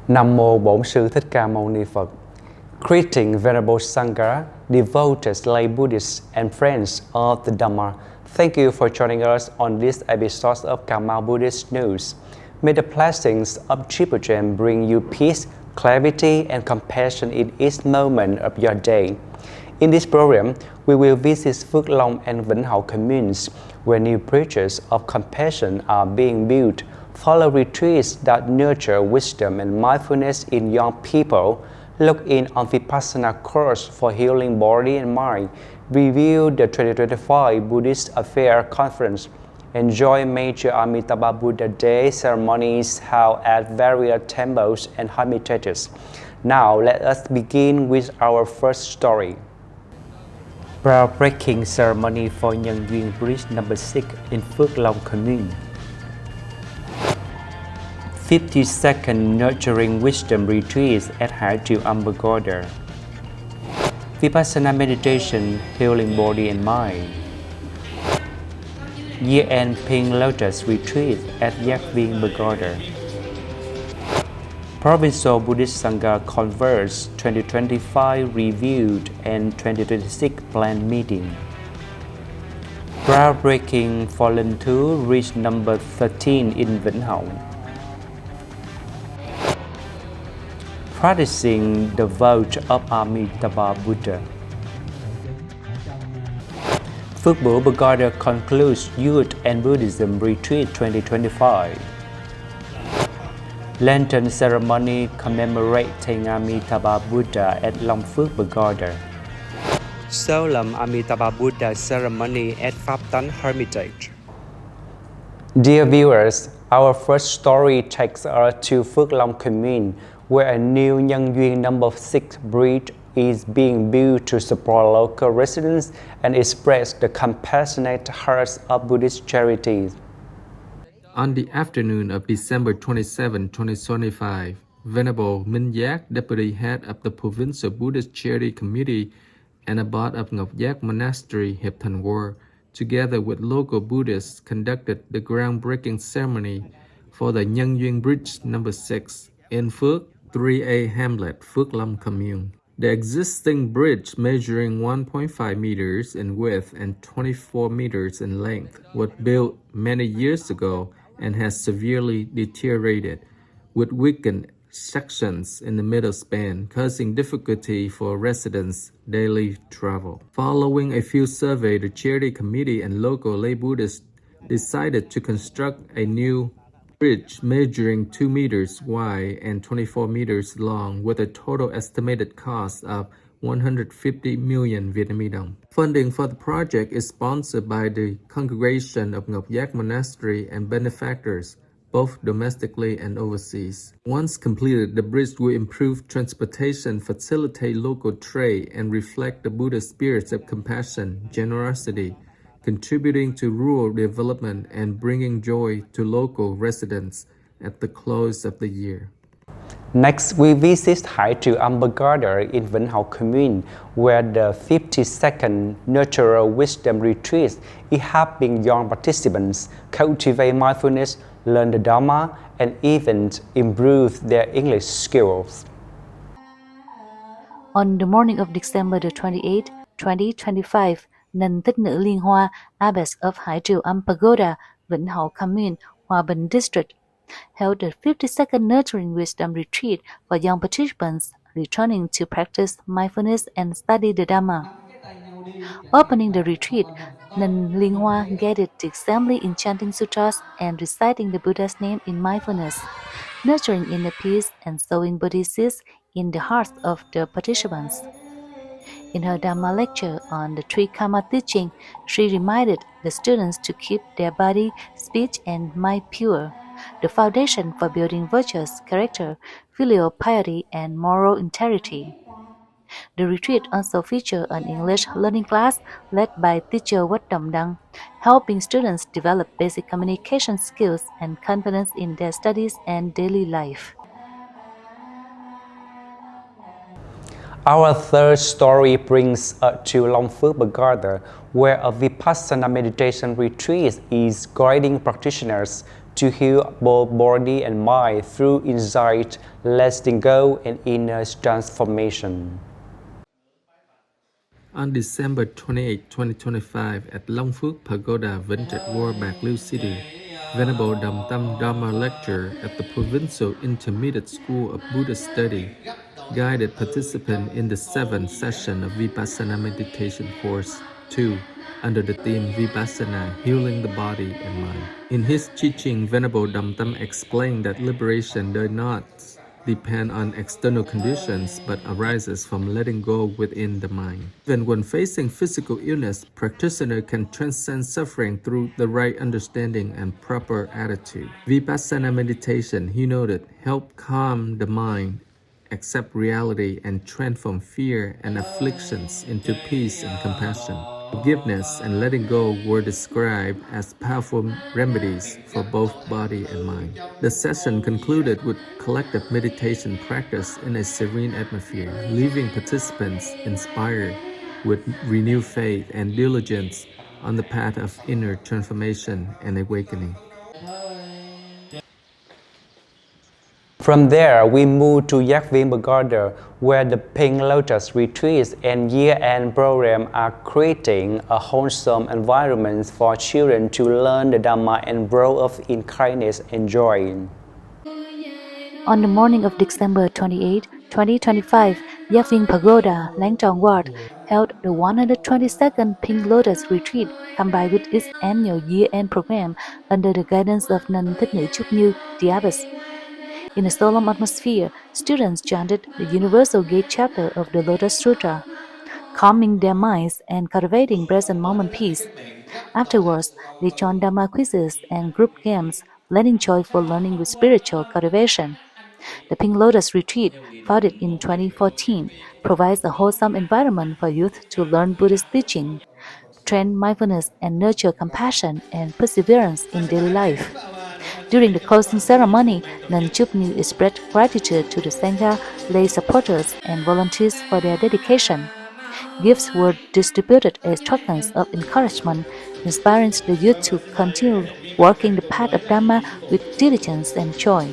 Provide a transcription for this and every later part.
Nam mô Bổn Sư Thích Ca Mâu Ni Phật. Greeting Venerable Sangha, devotees, lay Buddhists, and friends of the Dhamma. Thank you for joining us on this episode of Kamau Buddhist News. May the blessings of Triple Gem bring you peace, clarity, and compassion in each moment of your day. In this program, we will visit Phước Long and Vĩnh Hậu communes, where new bridges of compassion are being built, follow retreats that nurture wisdom and mindfulness in young people, look in on Vipassana course for healing body and mind, review the 2025 Buddhist Affair Conference, enjoy major Amitabha Buddha Day ceremonies held at various temples and hermitages. Now let us begin with our first story. Groundbreaking ceremony for Nhân Duyên Bridge number 6 in Phước Long Commune. 52nd Nurturing Wisdom Retreats at Hải Triều Pagoda. Vipassana Meditation, Healing Body and Mind. Year-end Pink Lotus Retreat at Giác Viên Pagoda. Provincial Buddhist Sangha Converse 2025 Reviewed and 2026 Plan Meeting. Groundbreaking Fallen Tour reached number 13 in Vĩnh Hậu. Practicing the vote of Amitabha Buddha. Phước Bửu Pagoda concludes Youth and Buddhism Retreat 2025. Lantern ceremony commemorating Amitabha Buddha at Long Phước Pagoda. Solemn Amitabha Buddha ceremony at Pháp Tánh Hermitage. Dear viewers, our first story takes us to Phước Long Commune, where a new Nhân Duyên number 6 bridge is being built to support local residents and express the compassionate hearts of Buddhist charities. On the afternoon of December 27, 2025, Venerable Minh Giác, Deputy Head of the Provincial Buddhist Charity Committee and Abbot of Ngọc Giác Monastery, Hiệp Thành War, together with local Buddhists, conducted the groundbreaking ceremony for the Nhân Duyên Bridge number 6 in Phước 3A Hamlet, Phước Long Commune. The existing bridge, measuring 1.5 meters in width and 24 meters in length, was built many years ago and has severely deteriorated, with weakened sections in the middle span, causing difficulty for residents' daily travel. Following a field survey, the charity committee and local lay Buddhists decided to construct a new bridge measuring 2 meters wide and 24 meters long, with a total estimated cost of 150 million Vietnamese đồng. Funding for the project is sponsored by the Congregation of Ngọc Giác Monastery and benefactors, both domestically and overseas. Once completed, the bridge will improve transportation, facilitate local trade, and reflect the Buddhist spirits of compassion, generosity, contributing to rural development and bringing joy to local residents at the close of the year. Next, we visit Hải Triều Pagoda in Vĩnh Hậu Commune, where the 52nd Nurturing Wisdom Retreat is helping young participants cultivate mindfulness, learn the Dhamma, and even improve their English skills. On the morning of December the 28th, 2025, Nun Thích Nữ Liên Hoa, Abbess of Hải Triều Pagoda, Vĩnh Hậu Commune, Hòa Bình District, held the 52nd Nurturing Wisdom Retreat for young participants returning to practice mindfulness and study the Dhamma. Opening the retreat, Nun Liên Hoa guided the assembly in chanting sutras and reciting the Buddha's name in mindfulness, nurturing inner peace and sowing Buddhist seeds in the hearts of the participants. In her Dhamma lecture on the three Karma teaching, she reminded the students to keep their body, speech, and mind pure, the foundation for building virtuous character, filial piety, and moral integrity. The retreat also featured an English learning class led by teacher Wat Đồng, helping students develop basic communication skills and confidence in their studies and daily life. Our third story brings us to Long Phước Pagoda, where a Vipassana meditation retreat is guiding practitioners to heal both body and mind through insight, letting go, and inner transformation. On December 28, 2025, at Long Phước Pagoda, Vintage World, Bạc Liêu City, Venerable Đồng Tâm Dharma lecturer at the Provincial Intermediate School of Buddhist Study guided participants in the 7th session of Vipassana Meditation Course 2 under the theme Vipassana, Healing the Body and Mind. In his teaching, Venerable Đồng Tâm explained that liberation does not depend on external conditions but arises from letting go within the mind. Even when facing physical illness, practitioner can transcend suffering through the right understanding and proper attitude. Vipassana meditation, he noted, help calm the mind, accept reality, and transform fear and afflictions into peace and compassion. Forgiveness and letting go were described as powerful remedies for both body and mind. The session concluded with collective meditation practice in a serene atmosphere, leaving participants inspired with renewed faith and diligence on the path of inner transformation and awakening. From there, we moved to Giác Pagoda, where the Pink Lotus retreats and year-end program are creating a wholesome environment for children to learn the Dhamma and grow up in kindness and joy. On the morning of December 28, 2025, Giác Pagoda, Lang Chong Ward, held the 122nd Pink Lotus Retreat combined with its annual year-end program under the guidance of Nun Thích Chúc Như, the abbess. In a solemn atmosphere, students chanted the Universal Gate chapter of the Lotus Sutra, calming their minds and cultivating present moment peace. Afterwards, they joined Dhamma quizzes and group games, blending joyful learning with spiritual cultivation. The Pink Lotus Retreat, founded in 2014, provides a wholesome environment for youth to learn Buddhist teaching, train mindfulness, and nurture compassion and perseverance in daily life. During the closing ceremony, Nun Chúc Như expressed gratitude to the Sangha, lay supporters, and volunteers for their dedication. Gifts were distributed as tokens of encouragement, inspiring the youth to continue walking the path of Dhamma with diligence and joy.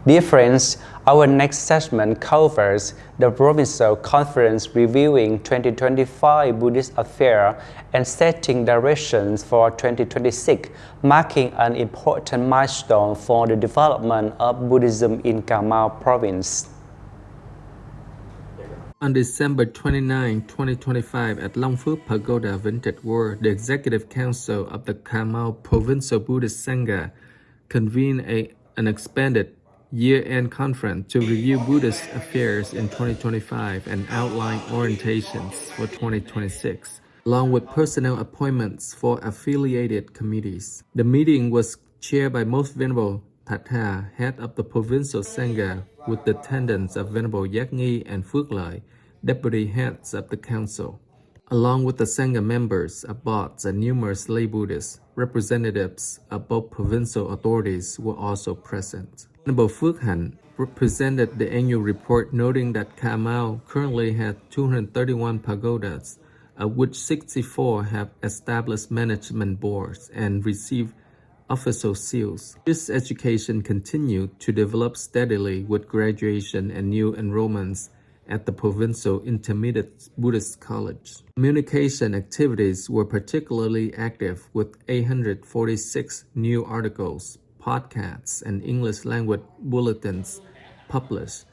Dear friends, our next segment covers the Provincial Conference reviewing 2025 Buddhist affairs and setting directions for 2026, marking an important milestone for the development of Buddhism in Cà Mau Province. On December 29, 2025, at Long Phước Pagoda, Vintage World, the Executive Council of the Cà Mau Provincial Buddhist Sangha convened an expanded year-end conference to review Buddhist affairs in 2025 and outline orientations for 2026, along with personnel appointments for affiliated committees. The meeting was chaired by Most Venerable That, head of the Provincial Sangha, with the attendance of Venerable Giác Nghi and Phước Lợi, deputy heads of the council. Along with the Sangha members, abbots, and numerous lay Buddhists, representatives of both provincial authorities were also present. Venerable Phước Hạnh presented the annual report, noting that Cà Mau currently has 231 pagodas, of which 64 have established management boards and received official seals. This education continued to develop steadily with graduation and new enrollments at the Provincial Intermediate Buddhist College. Communication activities were particularly active with 846 new articles, podcasts, and English language bulletins published,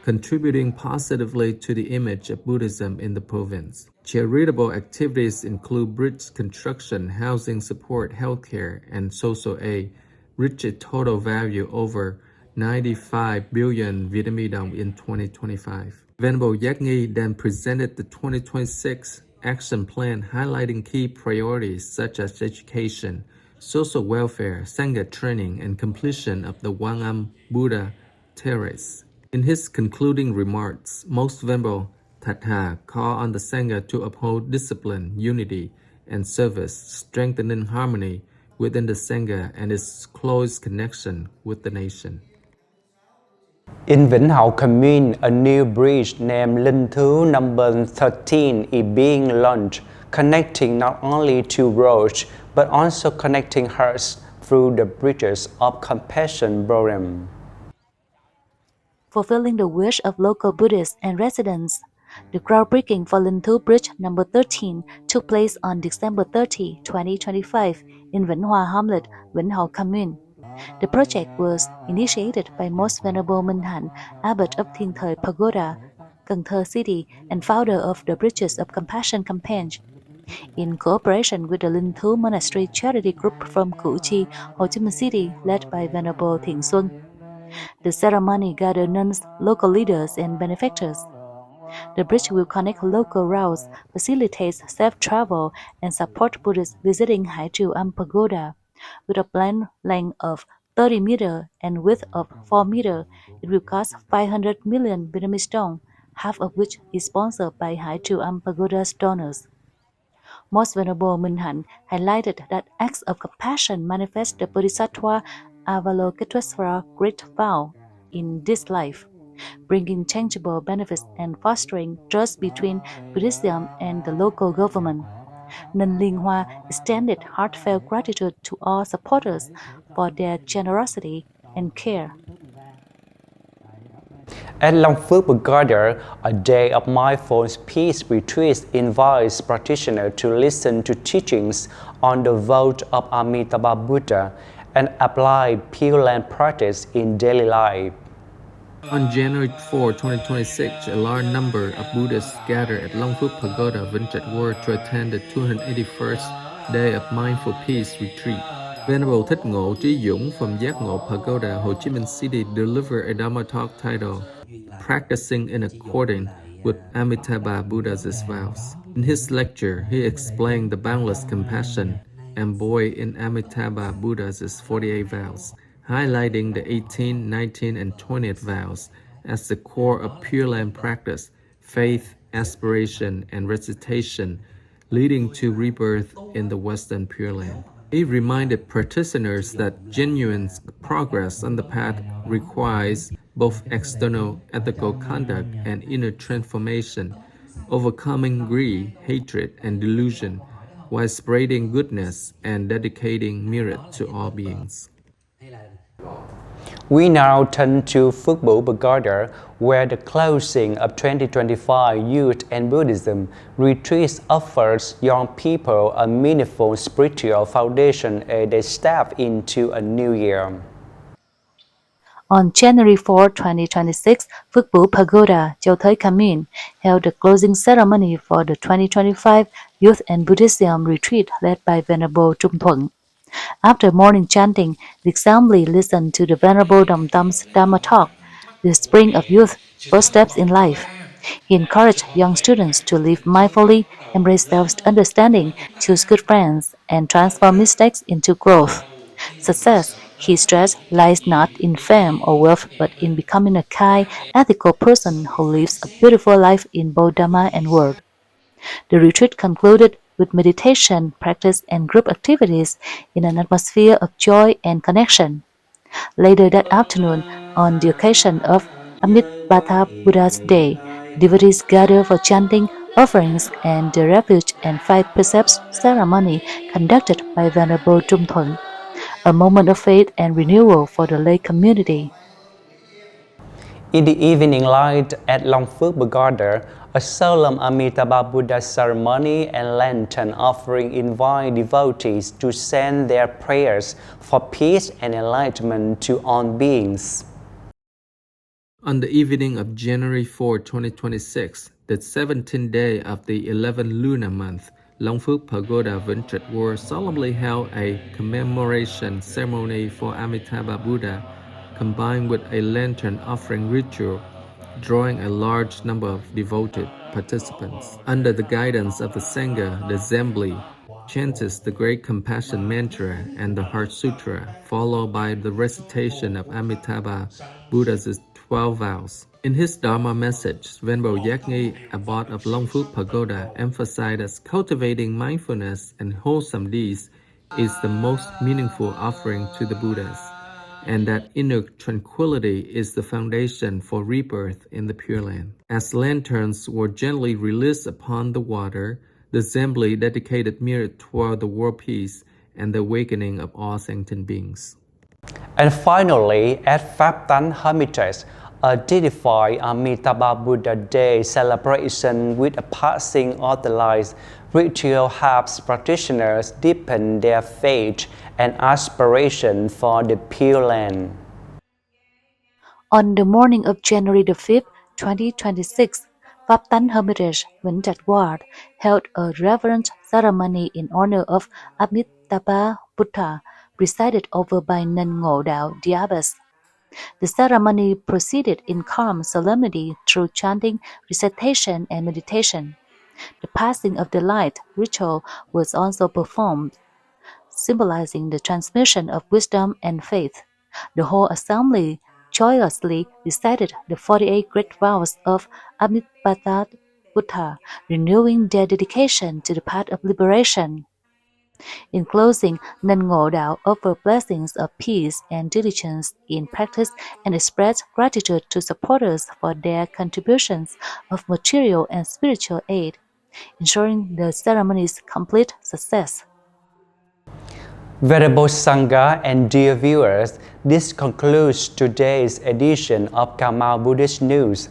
contributing positively to the image of Buddhism in the province. Charitable activities include bridge construction, housing support, healthcare, and social aid, reached a total value over 95 billion Vietnamese đồng in 2025. Venerable Giác Nghi then presented the 2026 action plan, highlighting key priorities such as education, social welfare, Sangha training, and completion of the Quang Âm Buddha Terrace. In his concluding remarks, Most Venerable That called on the Sangha to uphold discipline, unity, and service, strengthening harmony within the Sangha and its close connection with the nation. In Vĩnh Hậu Commune, a new bridge named Linh Thứ number 13 is being launched, connecting not only to roads but also connecting hearts through the Bridges of Compassion program. Fulfilling the wish of local Buddhists and residents, the groundbreaking for Linh Thu Bridge number 13 took place on December 30, 2025 in Vĩnh Hòa Hamlet, Vĩnh Hậu Commune. The project was initiated by Most Venerable Minh Hạnh, Abbot of Thiên Thời Pagoda, Cần Thơ City, and founder of the Bridges of Compassion campaign, in cooperation with the Linh Thu Monastery Charity Group from Củ Chi, Ho Chi Minh City, led by Venerable Thiện Xuân. The ceremony gathered nuns, local leaders, and benefactors. The bridge will connect local routes, facilitate safe travel, and support Buddhists visiting Hải Triều Am Pagoda. With a planned length of 30 meters and width of 4 meters, it will cost 500 million Vietnamese dong, half of which is sponsored by Hải Triều Am Pagoda's donors. Most Venerable Minh Hạnh highlighted that acts of compassion manifest the Bodhisattva Avalokitesvara great vow in this life, bringing tangible benefits and fostering trust between Buddhism and the local government. Ninh Liên Hoa extended heartfelt gratitude to all supporters for their generosity and care. At Long Phước Pagoda, a day of mindful peace retreat invites practitioners to listen to teachings on the vote of Amitabha Buddha and apply Pure Land practice in daily life. On January 4, 2026, a large number of Buddhists gathered at Long Phước Pagoda, Vĩnh Trạch World to attend the 281st Day of Mindful Peace Retreat. Venerable Thích Ngộ Trí Dũng from Giác Ngộ Pagoda, Ho Chi Minh City delivered a Dharma talk titled Practicing in Accordance with Amitabha Buddha's Vows. In his lecture, he explained the boundless compassion embodied in Amitabha Buddha's 48 vows, highlighting the 18th, 19th, and 20th vows as the core of Pure Land practice, faith, aspiration, and recitation, leading to rebirth in the Western Pure Land. He reminded practitioners that genuine progress on the path requires both external ethical conduct and inner transformation, overcoming greed, hatred, and delusion, while spreading goodness and dedicating merit to all beings. We now turn to Phước Bửu Pagoda, where the closing of 2025 Youth and Buddhism retreat offers young people a meaningful spiritual foundation as they step into a new year. On January 4, 2026, Phước Bửu Pagoda, Châu Thới Commune, held the closing ceremony for the 2025 Youth and Buddhism retreat led by Venerable Trung Thuận. After morning chanting, the assembly listened to the Venerable Đồng Tam's Dharma talk, The Spring of Youth, First Steps in Life. He encouraged young students to live mindfully, embrace self-understanding, choose good friends, and transform mistakes into growth. Success, he stressed, lies not in fame or wealth, but in becoming a kind, ethical person who lives a beautiful life in both Dharma and world. The retreat concluded with meditation, practice, and group activities in an atmosphere of joy and connection. Later that afternoon, on the occasion of Amitabha Buddha's Day, devotees gather for chanting, offerings, and the Refuge and Five Precepts ceremony conducted by Venerable Trung Thuận, a moment of faith and renewal for the lay community. In the evening light at Long Phước Pagoda, a solemn Amitabha Buddha ceremony and lantern offering invite devotees to send their prayers for peace and enlightenment to all beings. On the evening of January 4, 2026, the 17th day of the 11th lunar month, Long Phước Pagoda Vĩnh Trạch World solemnly held a commemoration ceremony for Amitabha Buddha, combined with a lantern offering ritual, drawing a large number of devoted participants. Under the guidance of the Sangha, the assembly chanted the Great Compassion Mantra and the Heart Sutra, followed by the recitation of Amitabha Buddha's 12 vows. In his Dharma message, Venerable Giác Nghi, abbot of Long Phước Pagoda, emphasized that cultivating mindfulness and wholesome deeds is the most meaningful offering to the Buddhas, and that inner tranquility is the foundation for rebirth in the Pure Land. As lanterns were gently released upon the water, the assembly dedicated merit toward the world peace and the awakening of all sentient beings. And finally, at Pháp Tánh Hermitage, a dignified Amitabha Buddha Day celebration with a passing of the light ritual helps practitioners deepen their faith and aspiration for the Pure Land. On the morning of January the 5th, 2026, Pháp Tánh Hermitage, Vĩnh Trạch Ward, held a reverent ceremony in honor of Amitabha Buddha, presided over by Nun Ngộ Đạo, the abbess. The ceremony proceeded in calm solemnity through chanting, recitation, and meditation. The passing of the light ritual was also performed, symbolizing the transmission of wisdom and faith. The whole assembly joyously recited the 48 great vows of Amitabha Buddha, renewing their dedication to the path of liberation. In closing, Nun Ngộ Đạo offered blessings of peace and diligence in practice and expressed gratitude to supporters for their contributions of material and spiritual aid, ensuring the ceremony's complete success. Venerable Sangha and dear viewers, this concludes today's edition of Kamal Buddhist News.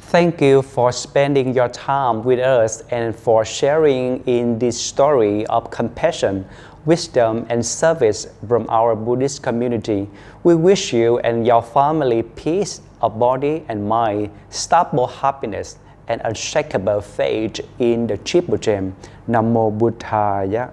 Thank you for spending your time with us and for sharing in this story of compassion, wisdom, and service from our Buddhist community. We wish you and your family peace of body and mind, stable happiness, and unshakable faith in the Triple Gem. Nam Mô Buddhaya.